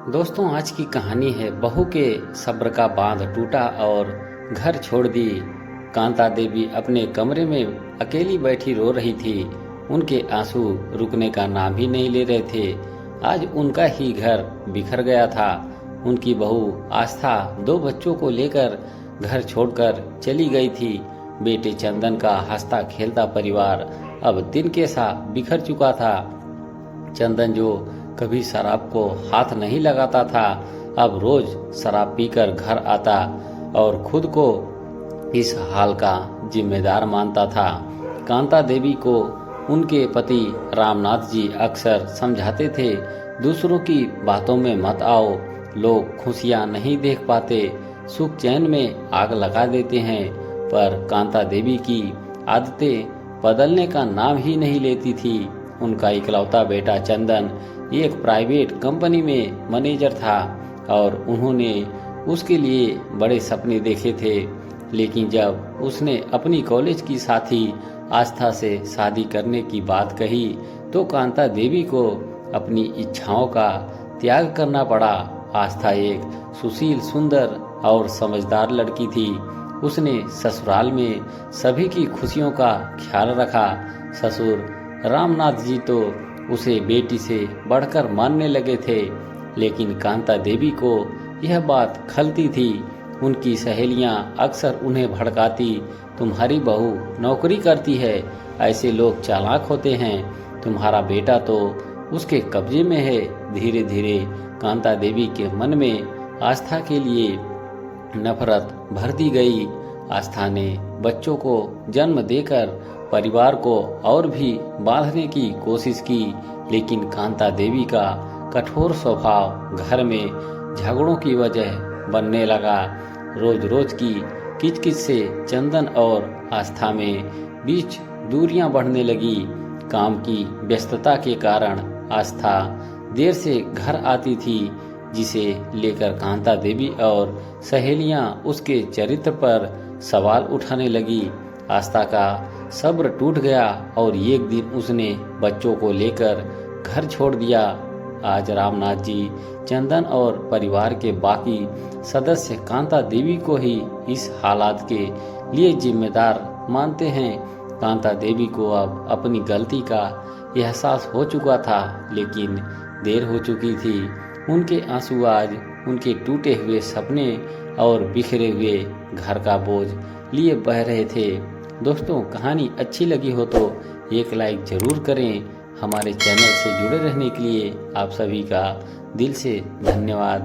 दोस्तों, आज की कहानी है बहू के सब्र का बांध टूटा और घर छोड़ दी। कांता देवी अपने कमरे में अकेली बैठी रो रही थी। उनके आंसू रुकने का नाम ही नहीं ले रहे थे। आज उनका ही घर बिखर गया था। उनकी बहू आस्था 2 बच्चों को लेकर घर छोड़कर चली गई थी। बेटे चंदन का हंसता खेलता परिवार अब दिन के सा बिखर चुका था। चंदन जो कभी शराब को हाथ नहीं लगाता था, अब रोज शराब पीकर घर आता और खुद को इस हाल का जिम्मेदार मानता था। कांता देवी को उनके पति रामनाथ जी अक्सर समझाते थे, दूसरों की बातों में मत आओ। लोग खुशियां नहीं देख पाते, सुख चैन में आग लगा देते हैं। पर कांता देवी की आदतें बदलने का नाम ही नहीं लेती थी। उनका इकलौता बेटा चंदन एक प्राइवेट कंपनी में मैनेजर था और उन्होंने उसके लिए बड़े सपने देखे थे। लेकिन जब उसने अपनी कॉलेज की साथी आस्था से शादी करने की बात कही तो कांता देवी को अपनी इच्छाओं का त्याग करना पड़ा। आस्था एक सुशील, सुंदर और समझदार लड़की थी। उसने ससुराल में सभी की खुशियों का ख्याल रखा। ससुर रामनाथ जी तो उसे बेटी से बढ़कर मानने लगे थे। लेकिन कांता देवी को यह बात खलती थी। उनकी सहेलियां अक्सर उन्हें भड़काती, तुम्हारी बहू नौकरी करती है, ऐसे लोग चालाक होते हैं, तुम्हारा बेटा तो उसके कब्जे में है। धीरे धीरे कांता देवी के मन में आस्था के लिए नफरत भर दी गई। आस्था ने बच्चों को जन्म देकर परिवार को और भी बांधने की कोशिश की, लेकिन कांता देवी का कठोर स्वभाव घर में झगड़ों की वजह बनने लगा। रोज रोज की किचकिच से चंदन और आस्था में बीच दूरियां बढ़ने लगी। काम की व्यस्तता के कारण आस्था देर से घर आती थी, जिसे लेकर कांता देवी और सहेलियां उसके चरित्र पर सवाल उठाने लगी। आस्था का सब्र टूट गया और एक दिन उसने बच्चों को लेकर घर छोड़ दिया। आज रामनाथ जी, चंदन और परिवार के बाकी सदस्य कांता देवी को ही इस हालात के लिए जिम्मेदार मानते हैं। कांता देवी को अब अपनी गलती का एहसास हो चुका था, लेकिन देर हो चुकी थी। उनके आंसू आज उनके टूटे हुए सपने और बिखरे हुए घर का बोझ लिए बह रहे थे। दोस्तों, कहानी अच्छी लगी हो तो एक लाइक जरूर करें। हमारे चैनल से जुड़े रहने के लिए आप सभी का दिल से धन्यवाद।